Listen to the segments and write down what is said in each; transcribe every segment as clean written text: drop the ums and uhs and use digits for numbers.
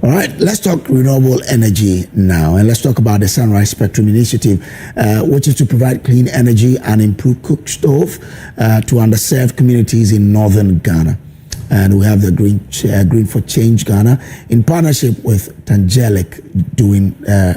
All right, let's talk renewable energy now, and let's talk about the Sunrise Spectrum Initiative, which is to provide clean energy and improve cook stove to underserved communities in northern Ghana. And we have the Green for Change Ghana in partnership with Tangelic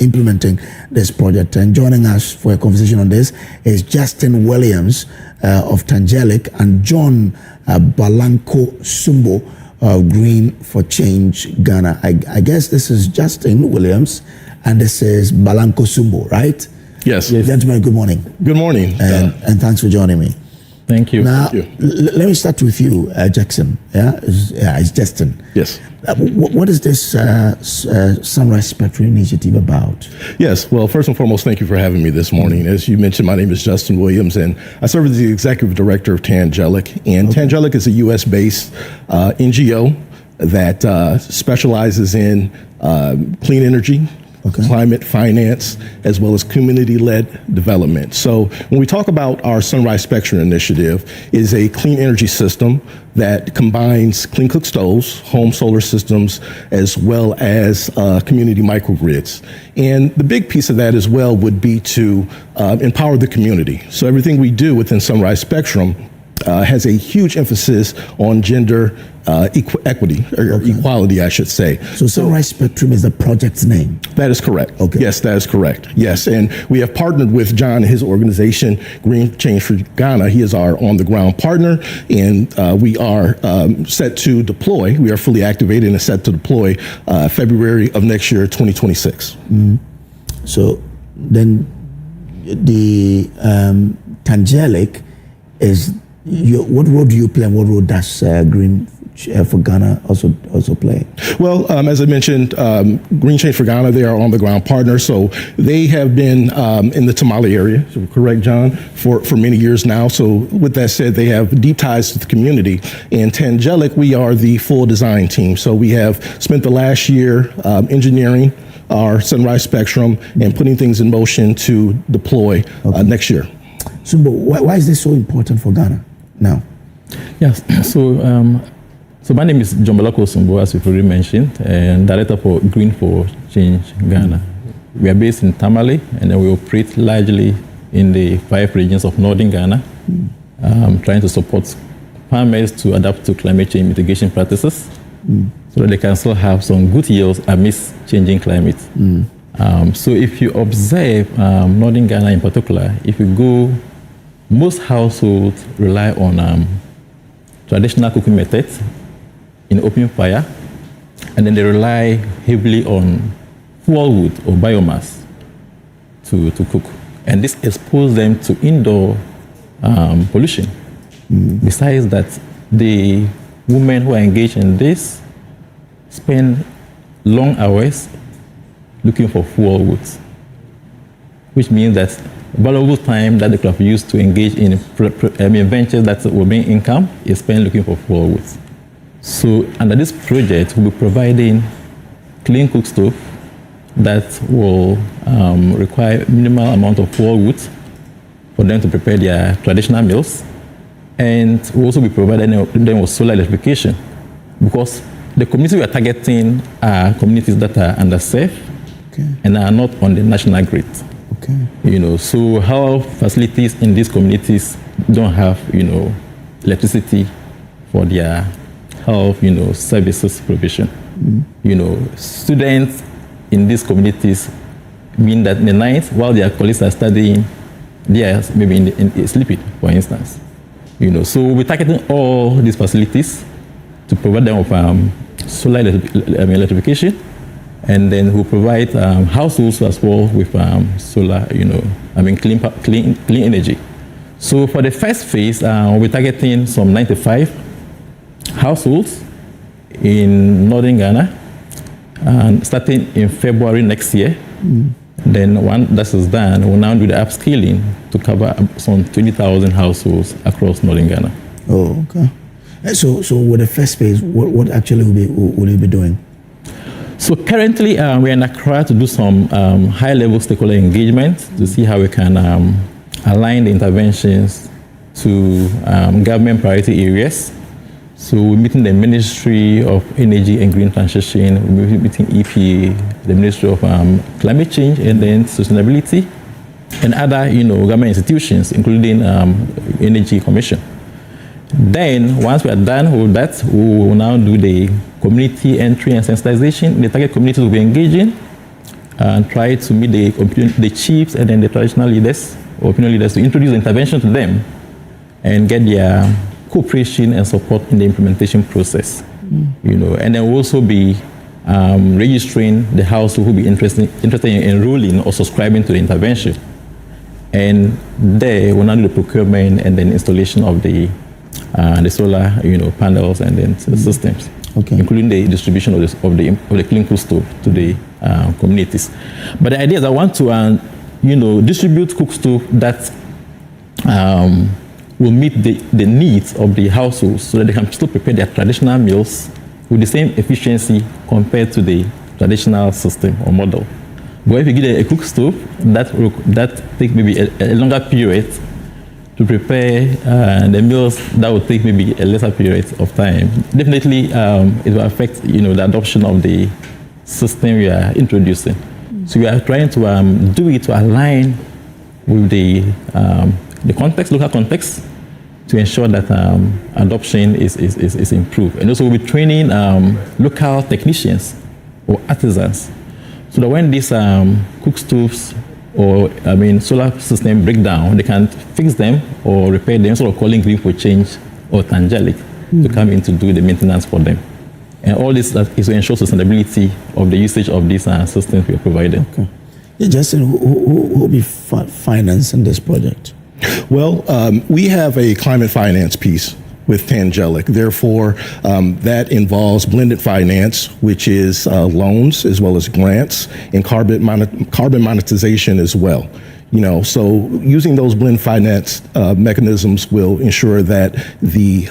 implementing this project. And joining us for a conversation on this is Jesston Williams of Tangelic and John Balankoo Sumbo of Green for Change Ghana. I guess this is Jesston Williams and this is Balankoo Sumbo, right? Yes. Gentlemen, good morning. Good morning. And thanks for joining me. Thank you. Now, Thank you. Let me start with you, Jackson. It's Jesston. Yes. What is this Sunrise Spectrum Initiative about? Yes. Well, first and foremost, thank you for having me this morning. As you mentioned, my name is Jesston Williams, and I serve as the executive director of Tangelic. And Tangelic is a U.S.-based NGO that specializes in clean energy, climate finance, as well as community-led development. So when we talk about our Sunrise Spectrum Initiative, it is a clean energy system that combines clean cook stoves, home solar systems, as well as community microgrids. And the big piece of that as well would be to empower the community. So everything we do within Sunrise Spectrum has a huge emphasis on gender equity, or equality, I should say. So Sunrise Spectrum is the project's name? That is correct. Okay. Yes, that is correct. Yes, and we have partnered with John and his organization, Green Change for Ghana. He is our on-the-ground partner, and we are set to deploy. We are fully activated and set to deploy February of next year, 2026. Mm-hmm. So then the Tangelic is... what role do you play and what role does Green for Ghana also play? Well, as I mentioned, Green Change for Ghana, they are on the ground partner. So they have been in the Tamale area, so correct, John, for many years now. So with that said, they have deep ties to the community. And Tangelic, we are the full design team. So we have spent the last year engineering our Sunrise Spectrum and putting things in motion to deploy next year. So why is this so important for Ghana now? Yes, so my name is John Balankoo Sumbo, as you've already mentioned, and director for Green for Change Ghana. We are based in Tamale, and then we operate largely in the 5 regions of northern Ghana, trying to support farmers to adapt to climate change mitigation practices so that they can still have some good yields amidst changing climate. So if you observe northern Ghana in particular, if you go, most households rely on traditional cooking methods in open fire, and then they rely heavily on fuel wood or biomass to cook. And this exposes them to indoor pollution. Besides that, the women who are engaged in this spend long hours looking for fuel wood, which means that valuable time that they could have used to engage in ventures that will bring income is spent looking for fuel wood. So under this project, we'll be providing clean cook stove that will require minimal amount of fuel wood for them to prepare their traditional meals. And we'll also be providing them with solar electrification, because the communities we are targeting are communities that are underserved and are not on the national grid. So how facilities in these communities don't have, electricity for their health, services provision. Students in these communities mean that in the night, while their colleagues are studying, they are maybe sleeping, for instance. So we're targeting all these facilities to provide them with solar electrification. And then we'll provide households as well with solar, clean energy. So for the first phase, we're targeting some 95 households in northern Ghana, and starting in February next year. Then once that is done, we'll now do the upscaling to cover some 20,000 households across northern Ghana. Oh, okay. So with the first phase, what actually will you be doing? So currently, we're in Accra to do some high-level stakeholder engagement to see how we can align the interventions to government priority areas So we're meeting the Ministry of Energy and Green Transition, we're meeting EPA, the Ministry of Climate Change and then Sustainability, and other, government institutions, including Energy Commission. Then, once we are done with that, we will now do the community entry and sensitization. The target communities will be engaging and try to meet the chiefs and then the traditional leaders or opinion leaders to introduce intervention to them and get their cooperation and support in the implementation process. And then we'll also be registering the household who will be interested in enrolling or subscribing to the intervention. And there we'll now do the procurement and then installation of the solar, panels and then systems, including the distribution of the clean cook stove to the communities. But the idea is I want to, distribute cook stove that will meet the needs of the households so that they can still prepare their traditional meals with the same efficiency compared to the traditional system or model. But if you get a cook stove, that takes maybe a longer period to prepare the meals that would take maybe a lesser period of time. Definitely, it will affect the adoption of the system we are introducing. So we are trying to do it to align with the context, local context, to ensure that adoption is improved. And also we'll be training local technicians or artisans so that when these cook stoves or solar system break down, they can fix them or repair them, sort of calling Green for Change or Tangelic to come in to do the maintenance for them. And all this is to ensure sustainability of the usage of these systems we are providing. Okay. Yeah, Jesston, who will be financing this project? Well, we have a climate finance piece with Tangelic. Therefore, that involves blended finance, which is loans as well as grants, and carbon monetization as well. So using those blend finance mechanisms will ensure that the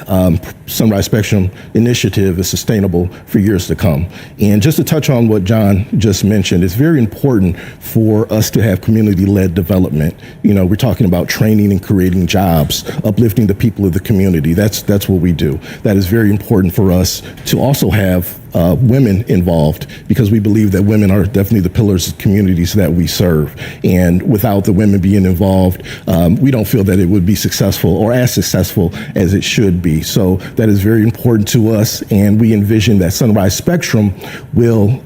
Sunrise Spectrum initiative is sustainable for years to come. And just to touch on what John just mentioned, it's very important for us to have community-led development. We're talking about training and creating jobs, uplifting the people of the community. That's what we do. That is very important for us to also have women involved, because we believe that women are definitely the pillars of communities that we serve. And without the women being involved, we don't feel that it would be successful or as successful as it should be. So that is very important to us. And we envision that Sunrise Spectrum will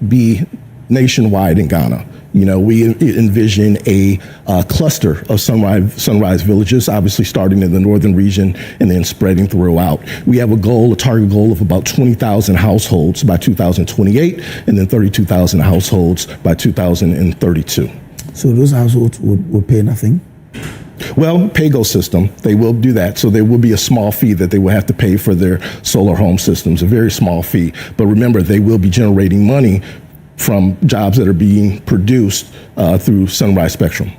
be nationwide in Ghana. We envision a cluster of sunrise villages, obviously starting in the northern region and then spreading throughout. We have a target goal of about 20,000 households by 2028, and then 32,000 households by 2032. So those households would pay nothing? Well, PAYGO system, they will do that. So there will be a small fee that they will have to pay for their solar home systems, a very small fee. But remember, they will be generating money from jobs that are being produced through Sunrise Spectrum.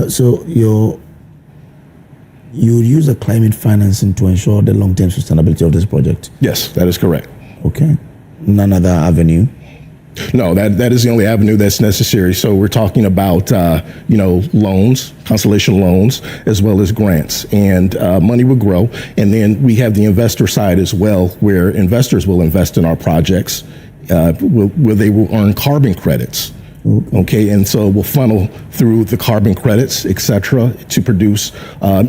So you use the climate financing to ensure the long-term sustainability of this project? Yes, that is correct. Okay. None other avenue? No, that is the only avenue that's necessary. So we're talking about, loans, consolidation loans, as well as grants, and money will grow. And then we have the investor side as well, where investors will invest in our projects, where they will earn carbon credits. Okay, and so we'll funnel through the carbon credits, et cetera, to produce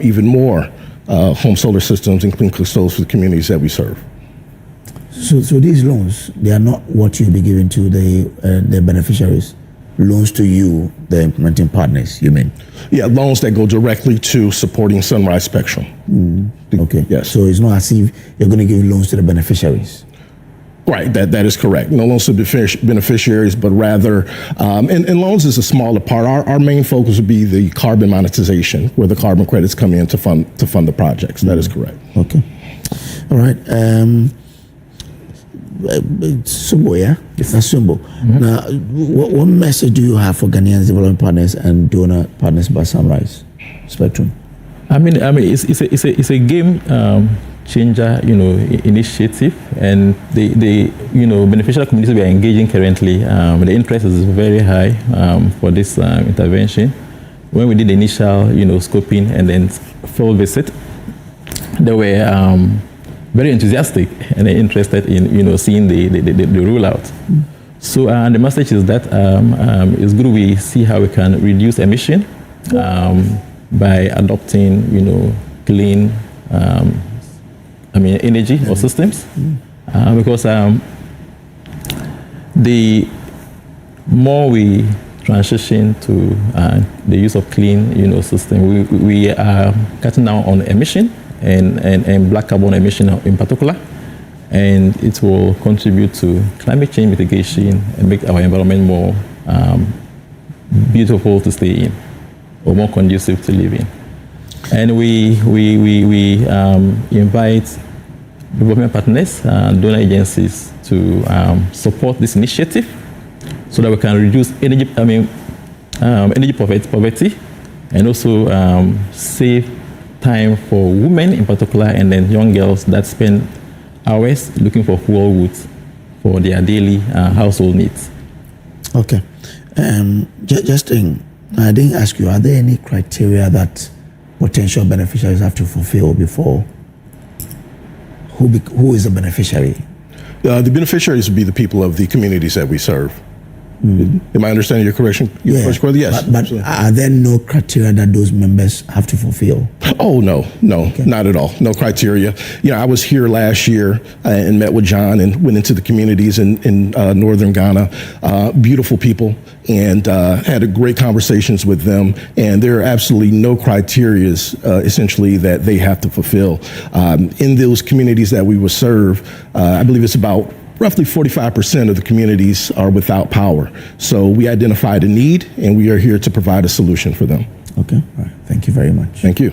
even more home solar systems and clean cook stoves for the communities that we serve. So these loans, they are not what you'll be giving to the beneficiaries. Loans to you, the implementing partners, you mean? Yeah, loans that go directly to supporting Sunrise Spectrum. Okay. Yes. So it's not as if you're going to give loans to the beneficiaries. Right, that is correct. No loans to beneficiaries, but rather, and loans is a smaller part. Our main focus would be the carbon monetization, where the carbon credits come in to fund the projects. That is correct. Okay. All right. Sumbo, yeah? Yes. That's Sumbo. Now, what message do you have for Ghanaian development partners and donor partners by Sunrise Spectrum? It's a game changer, initiative, and the beneficial communities we are engaging currently, the interest is very high for this intervention. When we did the initial, scoping and then field visit, they were very enthusiastic and interested in seeing the rollout. So the message is that it's good we see how we can reduce emission by adopting clean energy or systems, because the more we transition to the use of clean system, we are cutting down on emission and black carbon emission in particular, and it will contribute to climate change mitigation and make our environment more beautiful to stay in, or more conducive to live in. And we invite development partners and donor agencies to support this initiative so that we can reduce energy poverty, and also save time for women in particular, and then young girls that spend hours looking for fuel wood for their daily household needs. Okay. Jesston, I didn't ask you, are there any criteria that potential beneficiaries have to fulfill before? Who is a beneficiary? The beneficiaries would be the people of the communities that we serve. Am I understanding your question? First question? Yes. But are there no criteria that those members have to fulfill? Oh, no, okay. Not at all. No criteria. I was here last year and met with John and went into the communities in northern Ghana. Beautiful people, and had great conversations with them. And there are absolutely no criteria, essentially, that they have to fulfill. In those communities that we will serve, I believe it's about roughly 45% of the communities are without power. So we identified a need, and we are here to provide a solution for them. Okay. All right. Thank you very much. Thank you.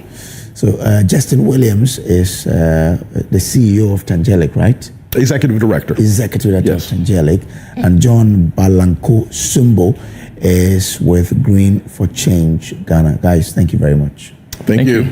So Jesston Williams is the CEO of Tangelic, right? Executive Director. Executive Director Yes. of Tangelic. And John Balankoo Sumbo is with Green for Change Ghana. Guys, thank you very much. Thank you.